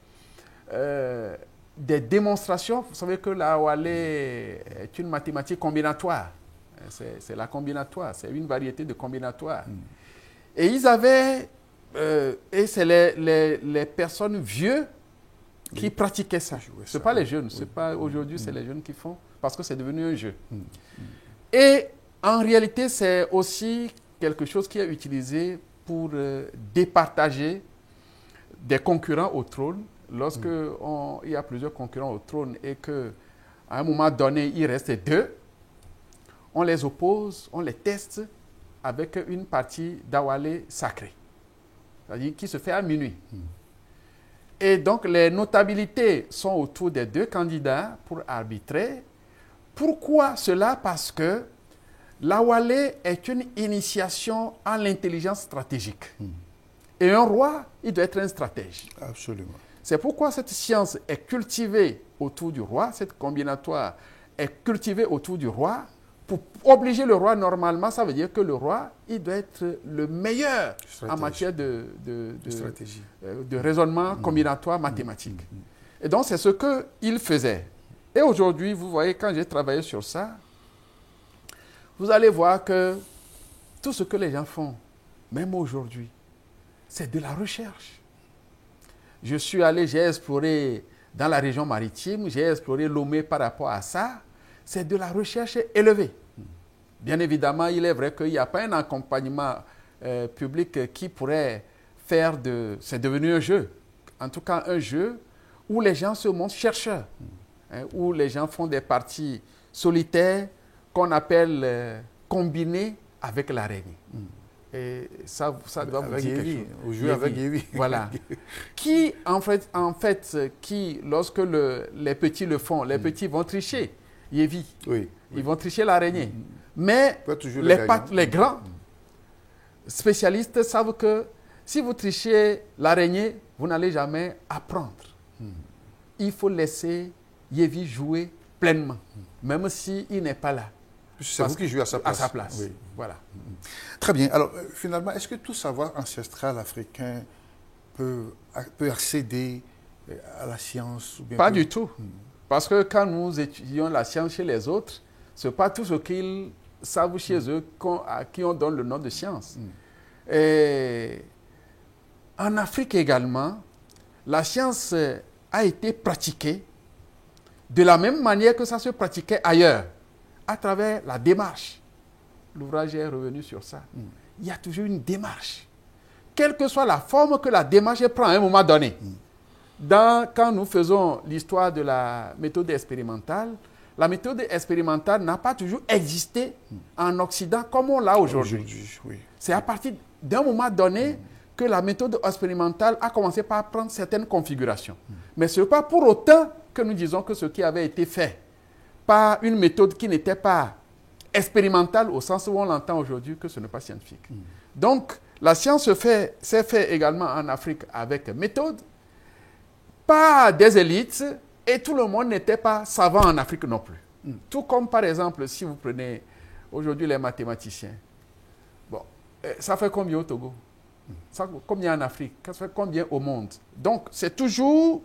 des démonstrations. Vous savez que l'Awalé est une mathématique combinatoire. C'est la combinatoire, c'est une variété de combinatoire. Et ils avaient, et c'est les personnes vieux qui pratiquaient ça. Ce n'est pas les jeunes, c'est pas aujourd'hui, c'est les jeunes qui font, parce que c'est devenu un jeu. Et en réalité, c'est aussi quelque chose qui est utilisé pour départager des concurrents au trône. Lorsque il y a plusieurs concurrents au trône et qu'à un moment donné, il reste deux, on les oppose, on les teste avec une partie d'Awalé sacré, c'est-à-dire qui se fait à minuit. Et donc, les notabilités sont autour des deux candidats pour arbitrer. Pourquoi cela? Parce que l'Awalé est une initiation à l'intelligence stratégique. Et un roi, il doit être un stratège. Absolument. C'est pourquoi cette science est cultivée autour du roi, cette combinatoire est cultivée autour du roi. Pour obliger le roi, normalement, ça veut dire que le roi, il doit être le meilleur en matière de stratégie, de raisonnement combinatoire mathématique. Et donc, c'est ce qu'il faisait. Et aujourd'hui, vous voyez, quand j'ai travaillé sur ça, vous allez voir que tout ce que les gens font, même aujourd'hui, c'est de la recherche. Je suis allé, j'ai exploré dans la région maritime, j'ai exploré Lomé par rapport à ça. C'est de la recherche élevée. Bien évidemment, il est vrai qu'il n'y a pas un accompagnement public qui pourrait faire de... C'est devenu un jeu. En tout cas, un jeu où les gens se montrent chercheurs, où les gens font des parties solitaires qu'on appelle combinés avec l'araignée. Et ça doit vous dire quelque chose. Au jeu avec Yévi. Voilà. Qui, en fait, lorsque les petits le font, les petits vont tricher. Yévi. Oui. Ils vont tricher l'araignée. Mais les grands spécialistes savent que si vous trichez l'araignée, vous n'allez jamais apprendre. Il faut laisser Yévi jouer pleinement, même s'il n'est pas là. C'est vous qui jouez à sa place. À sa place. Oui. Voilà. Très bien. Alors, finalement, est-ce que tout savoir ancestral africain peut accéder à la science ou bien Pas du tout. Parce que quand nous étudions la science chez les autres, ce n'est pas tout ce qu'ils savent chez eux à qui on donne le nom de science. Et en Afrique également, la science a été pratiquée de la même manière que ça se pratiquait ailleurs, à travers la démarche. L'ouvrage est revenu sur ça. Il y a toujours une démarche. Quelle que soit la forme que la démarche prend à un moment donné. Quand nous faisons l'histoire de la méthode expérimentale, la méthode expérimentale n'a pas toujours existé en Occident comme on l'a aujourd'hui. Oui. C'est à partir d'un moment donné que la méthode expérimentale a commencé par prendre certaines configurations. Mais ce n'est pas pour autant que nous disons que ce qui avait été fait par une méthode qui n'était pas expérimentale au sens où on l'entend aujourd'hui, que ce n'est pas scientifique. Donc, la science s'est fait également en Afrique avec méthode, pas des élites, et tout le monde n'était pas savant en Afrique non plus. Tout comme, par exemple, si vous prenez aujourd'hui les mathématiciens. Bon, ça fait combien au Togo? Ça fait combien en Afrique? Ça fait combien au monde? Donc, c'est toujours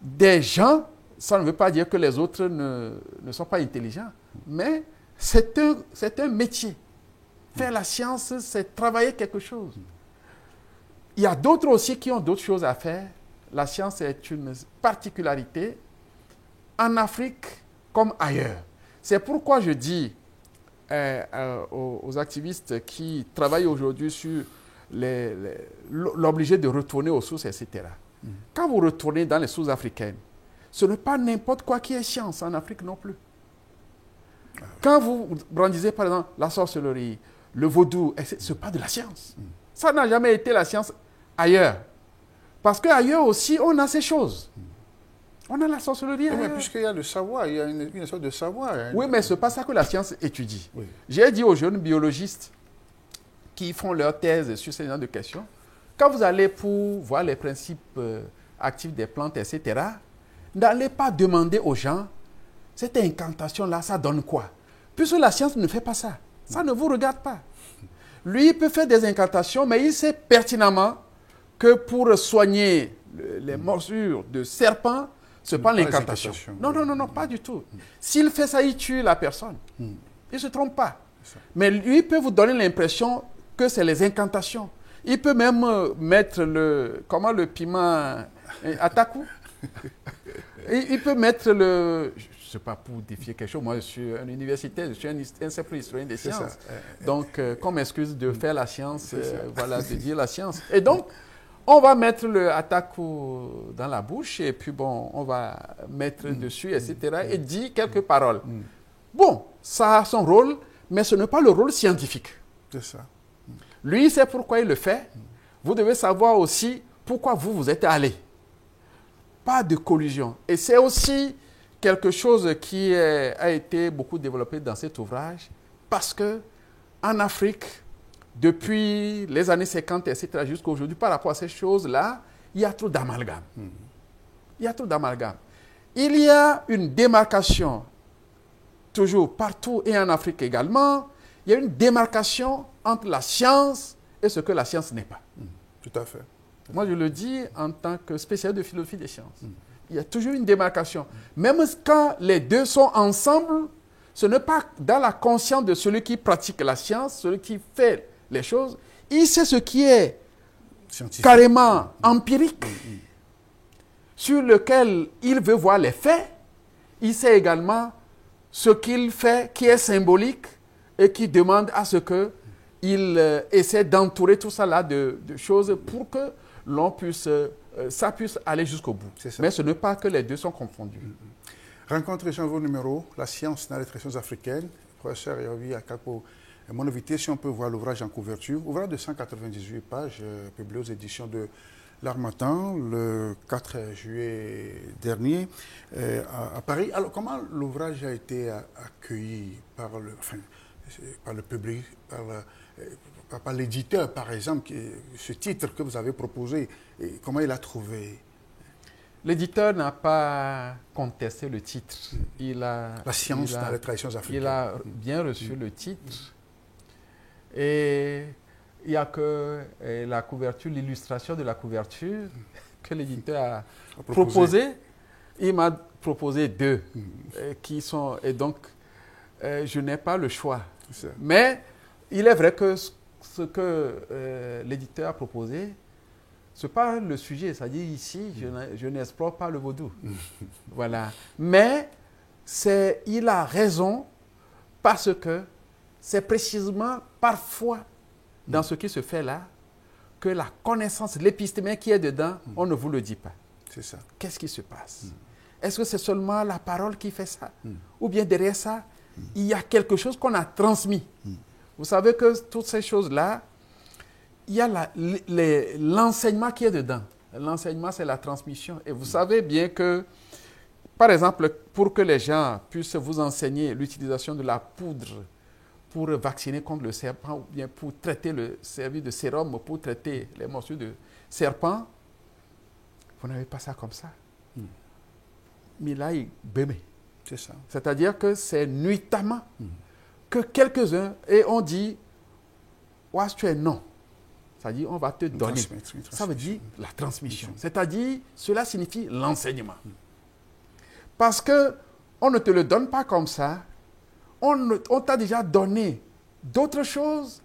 des gens, ça ne veut pas dire que les autres ne sont pas intelligents, mais c'est un métier. Faire la science, c'est travailler quelque chose. il y a d'autres aussi qui ont d'autres choses à faire. La science est une particularité en Afrique comme ailleurs. C'est pourquoi je dis aux activistes qui travaillent aujourd'hui sur l'obligé de retourner aux sources, etc. Quand vous retournez dans les sources africaines, ce n'est pas n'importe quoi qui est science en Afrique non plus. Quand vous brandissez par exemple la sorcellerie, le vaudou, ce n'est pas de la science. Ça n'a jamais été la science ailleurs. Parce qu'ailleurs aussi, on a ces choses. On a la sorcellerie. Oui, mais puisqu'il y a le savoir, il y a une sorte de savoir. Hein. Oui, mais ce n'est pas ça que la science étudie. Oui. J'ai dit aux jeunes biologistes qui font leur thèse sur ce genre de questions, quand vous allez pour voir les principes actifs des plantes, etc., n'allez pas demander aux gens, cette incantation-là, ça donne quoi? Puisque la science ne fait pas ça. Ça ne vous regarde pas. Lui, il peut faire des incantations, mais il sait pertinemment que pour soigner les morsures de serpents, ce n'est pas l'incantation. Non, non, non, non, pas du tout. S'il fait ça, il tue la personne. Il ne se trompe pas. Mais lui, il peut vous donner l'impression que c'est les incantations. Il peut même mettre le piment Ataku. Il peut mettre le... Je ne sais pas pour défier quelque chose. Moi, je suis un universitaire, je suis un simple historien des sciences. Donc, comme excuse de faire la science, voilà, de dire la science. Et donc, on va mettre le Ataku dans la bouche et puis bon, on va mettre dessus, etc. et dire quelques paroles. Bon, ça a son rôle, mais ce n'est pas le rôle scientifique. C'est ça. Lui, c'est pourquoi il le fait. Vous devez savoir aussi pourquoi vous êtes allé. Pas de collusion. Et c'est aussi quelque chose qui a été beaucoup développé dans cet ouvrage, parce que en Afrique, depuis les années 50, etc., jusqu'à aujourd'hui, par rapport à ces choses-là, il y a trop d'amalgame. Il y a trop d'amalgame. Il y a une démarcation, toujours partout et en Afrique également, il y a une démarcation entre la science et ce que la science n'est pas. Tout à fait. Moi, je le dis en tant que spécialiste de philosophie des sciences. Il y a toujours une démarcation. Même quand les deux sont ensemble, ce n'est pas dans la conscience de celui qui pratique la science, celui qui fait les choses. Il sait ce qui est carrément empirique, sur lequel il veut voir les faits. Il sait également ce qu'il fait qui est symbolique et qui demande à ce qu'il essaie d'entourer tout ça là de choses pour que l'on puisse, ça puisse aller jusqu'au bout. Mais ce n'est pas que les deux sont confondus. Rencontre Jean-Vaux numéro, la science dans les traditions africaines. Professeur Yovi Akapo est mon invité. Si on peut voir l'ouvrage en couverture, ouvrage de 198 pages, publié aux éditions de L'Harmattan le 4 juillet dernier à Paris. Alors, comment l'ouvrage a été accueilli par le public, par l'éditeur, par exemple, ce titre que vous avez proposé, et comment il a trouvé? L'éditeur n'a pas contesté le titre. La science dans les traditions africaines. Il a bien reçu le titre. Et il n'y a que la couverture, l'illustration de la couverture que l'éditeur a proposé. Il m'a proposé deux qui sont... Et donc, je n'ai pas le choix. Mais il est vrai que ce que l'éditeur a proposé, ce n'est pas le sujet. C'est-à-dire ici, je n'explore pas le vaudou. Voilà. Mais il a raison parce que c'est précisément parfois dans ce qui se fait là que la connaissance, l'épistémé qui est dedans, on ne vous le dit pas. C'est ça. Qu'est-ce qui se passe? Est-ce que c'est seulement la parole qui fait ça? Ou bien derrière ça, il y a quelque chose qu'on a transmis? Vous savez que toutes ces choses-là, il y a l'enseignement qui est dedans. L'enseignement, c'est la transmission. Et vous savez bien que, par exemple, pour que les gens puissent vous enseigner l'utilisation de la poudre pour vacciner contre le serpent, ou bien pour servir de sérum, pour traiter les morsures de serpent, vous n'avez pas ça comme ça. Mais là, il bémet. C'est ça. C'est-à-dire que c'est nuitamment que quelques-uns, et on dit, ouais, tu es non. C'est-à-dire, on va te donner. Ça veut dire la transmission. C'est-à-dire, cela signifie l'enseignement. Parce qu'on ne te le donne pas comme ça. On t'a déjà donné d'autres choses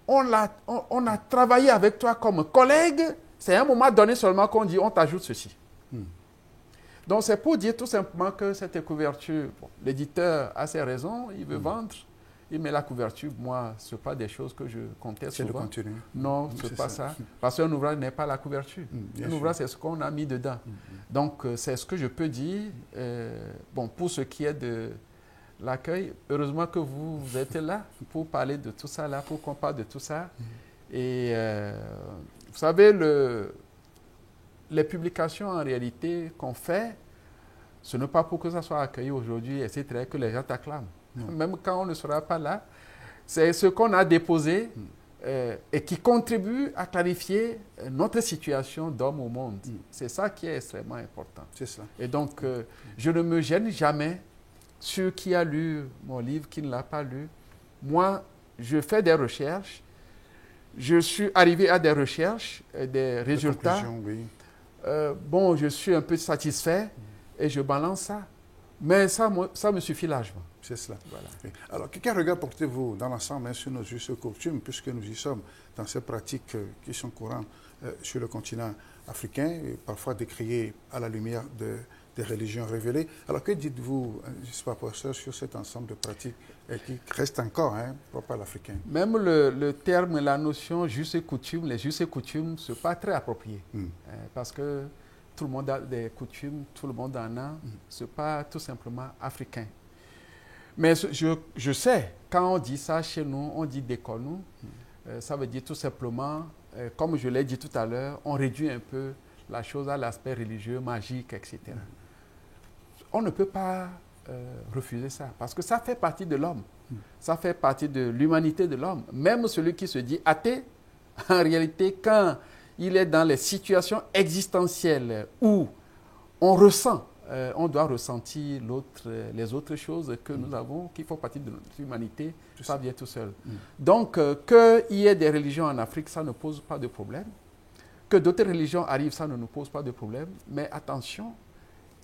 on a travaillé avec toi comme collègue, c'est à un moment donné seulement qu'on dit on t'ajoute ceci. Donc c'est pour dire tout simplement que cette couverture, l'éditeur a ses raisons, il veut vendre, il met la couverture. Moi, ce n'est pas des choses que je conteste souvent. C'est le contenu. Non, ce n'est pas ça. Parce qu'un ouvrage n'est pas la couverture. Un ouvrage, c'est ce qu'on a mis dedans. Donc c'est ce que je peux dire. Bon, pour ce qui est de l'accueil, heureusement que vous êtes là pour parler de tout ça, là, pour qu'on parle de tout ça. Et vous savez, les publications en réalité qu'on fait, ce n'est pas pour que ça soit accueilli aujourd'hui, etc., que les gens t'acclament. Même quand on ne sera pas là, c'est ce qu'on a déposé et qui contribue à clarifier notre situation d'homme au monde. C'est ça qui est extrêmement important. C'est ça. Et donc, je ne me gêne jamais sur qui a lu mon livre, qui ne l'a pas lu. Moi, je fais des recherches. Je suis arrivé à des recherches, des résultats. Oui. Bon, je suis un peu satisfait et je balance ça. Mais ça me suffit largement. C'est cela. Voilà. Oui. Alors, quel regard portez-vous dans l'ensemble sur nos us et coutumes, puisque nous y sommes dans ces pratiques qui sont courantes sur le continent africain, et parfois décriées à la lumière des religions révélées. Alors, que dites-vous, je ne sais pas, professeur, sur cet ensemble de pratiques qui reste encore propre à l'Africain? Même le terme, la notion us et coutumes, les us et coutumes, ce n'est pas très approprié. Parce que tout le monde a des coutumes, tout le monde en a. Ce n'est pas tout simplement africain. Mais je sais, quand on dit ça chez nous, on dit déconnou, ça veut dire tout simplement, comme je l'ai dit tout à l'heure, on réduit un peu la chose à l'aspect religieux, magique, etc. On ne peut pas refuser ça, parce que ça fait partie de l'homme. Ça fait partie de l'humanité de l'homme. Même celui qui se dit athée, en réalité, quand il est dans les situations existentielles où on ressent, on doit ressentir les autres choses que nous avons, qui font partie de notre humanité, ça vient tout seul. Donc, qu'il y ait des religions en Afrique, ça ne pose pas de problème. Que d'autres religions arrivent, ça ne nous pose pas de problème. Mais attention,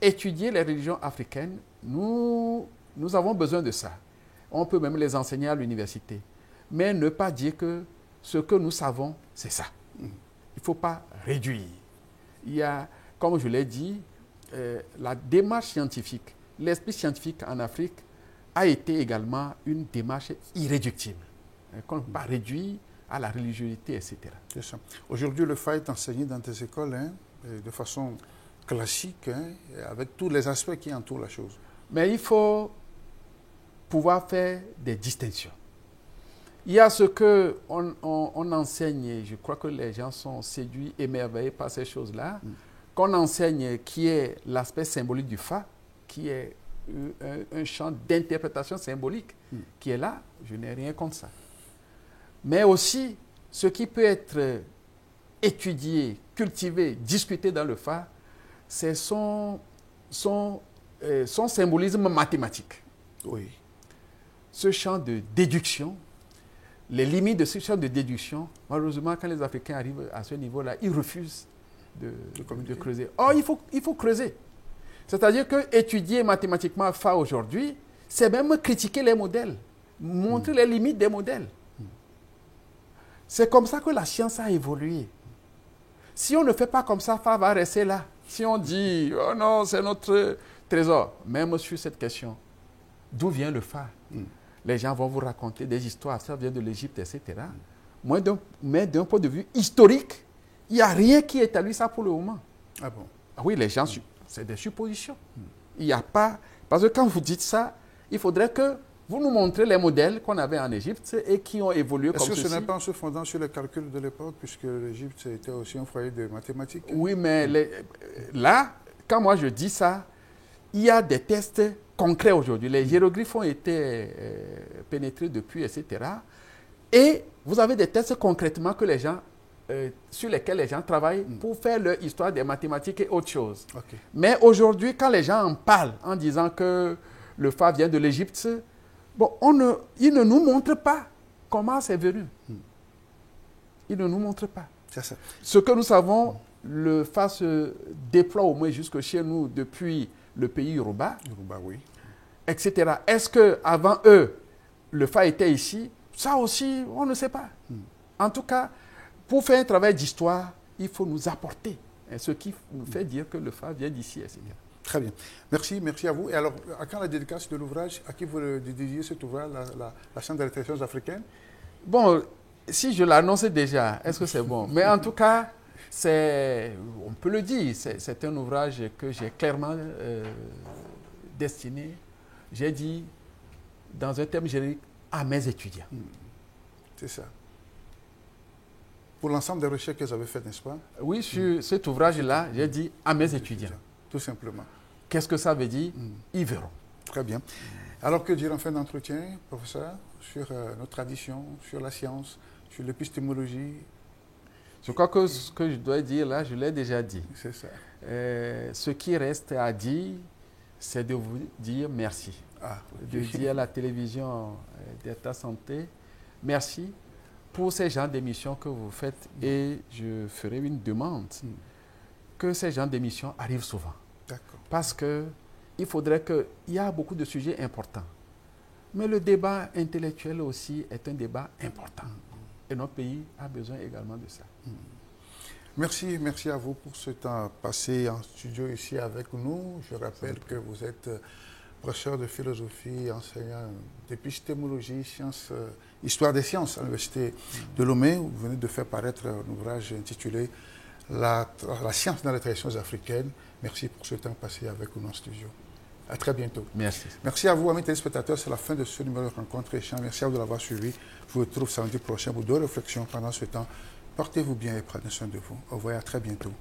étudier les religions africaines, nous avons besoin de ça. On peut même les enseigner à l'université. Mais ne pas dire que ce que nous savons, c'est ça. Il ne faut pas réduire. Il y a, comme je l'ai dit, la démarche scientifique, l'esprit scientifique en Afrique a été également une démarche irréductible, qu'on ne peut pas réduire à la religiosité, etc. C'est ça. Aujourd'hui, le FA est enseigné dans des écoles de façon classique, avec tous les aspects qui entourent la chose. Mais il faut pouvoir faire des distinctions. Il y a ce qu'on enseigne, et je crois que les gens sont séduits, émerveillés par ces choses-là, qu'on enseigne qui est l'aspect symbolique du Fa, qui est un champ d'interprétation symbolique qui est là. Je n'ai rien contre ça. Mais aussi, ce qui peut être étudié, cultivé, discuté dans le Fa, c'est son symbolisme mathématique. Oui. Ce champ de déduction, les limites de ce champ de déduction, malheureusement, quand les Africains arrivent à ce niveau-là, ils refusent de creuser. Or, il faut creuser. C'est-à-dire qu'étudier mathématiquement Fa aujourd'hui, c'est même critiquer les modèles, montrer les limites des modèles. C'est comme ça que la science a évolué. Si on ne fait pas comme ça, Fa va rester là. Si on dit, oh non, c'est notre trésor, même sur cette question, d'où vient le Fa? Les gens vont vous raconter des histoires, ça vient de l'Égypte, etc. Mais d'un point de vue historique, il n'y a rien qui établit ça pour le moment. Ah bon? Ah oui, les gens, c'est des suppositions. Il n'y a pas... Parce que quand vous dites ça, il faudrait que vous nous montrez les modèles qu'on avait en Égypte et qui ont évolué comme ceci. Est-ce que ce n'est pas en se fondant sur les calculs de l'époque, puisque l'Égypte était aussi un foyer de mathématiques? Oui, mais là, quand moi je dis ça, il y a des tests concrets aujourd'hui. Les hiéroglyphes ont été pénétrés depuis, etc. Et vous avez des tests concrètement que les gens, sur lesquels les gens travaillent pour faire leur histoire des mathématiques et autre chose. Okay. Mais aujourd'hui, quand les gens en parlent en disant que le Fa vient de l'Égypte, bon, ils ne nous montrent pas comment c'est venu. Ils ne nous montrent pas. C'est ça. Ce que nous savons, le Fa se déploie au moins jusque chez nous depuis le pays Yoruba, oui, etc. Est-ce qu'avant eux, le Fa était ici? Ça aussi, on ne sait pas. En tout cas, pour faire un travail d'histoire, il faut nous apporter ce qui nous fait dire que le phare vient d'ici, etc. Très bien. Merci à vous. Et alors, à quand la dédicace de l'ouvrage? À qui vous le dédiez cet ouvrage, la Chambre des traditions africaines? Bon, si je l'annonçais déjà, est-ce que c'est bon? Mais en tout cas, on peut le dire, c'est un ouvrage que j'ai clairement destiné, j'ai dit, dans un terme générique, à mes étudiants. C'est ça. Pour l'ensemble des recherches que vous avez faites, n'est-ce pas? Oui, sur cet ouvrage-là, j'ai dit à mes étudiants. Tout simplement. Qu'est-ce que ça veut dire? Ils verront. Très bien. Alors que dire en fin d'entretien, professeur, sur nos traditions, sur la science, sur l'épistémologie? Je crois que ce que je dois dire là, je l'ai déjà dit. C'est ça. Ce qui reste à dire, c'est de vous dire merci. De dire à la télévision d'État Santé, merci pour ces genres d'émissions que vous faites. Et je ferai une demande que ces genres d'émissions arrivent souvent. Parce qu'il faudrait qu'il y a beaucoup de sujets importants. Mais le débat intellectuel aussi est un débat important. Et notre pays a besoin également de ça. Merci à vous pour ce temps passé en studio ici avec nous. Je rappelle que vous êtes professeur de philosophie, enseignant d'épistémologie, histoire des sciences à l'Université de Lomé. Vous venez de faire paraître un ouvrage intitulé La science dans les traditions africaines. Merci pour ce temps passé avec nous en studio. À très bientôt. Merci. Merci à vous, amis téléspectateurs. C'est la fin de ce numéro de Rencontre Échange. Merci à vous de l'avoir suivi. Je vous retrouve samedi prochain pour 2 réflexions. Pendant ce temps, portez-vous bien et prenez soin de vous. Au revoir, à très bientôt.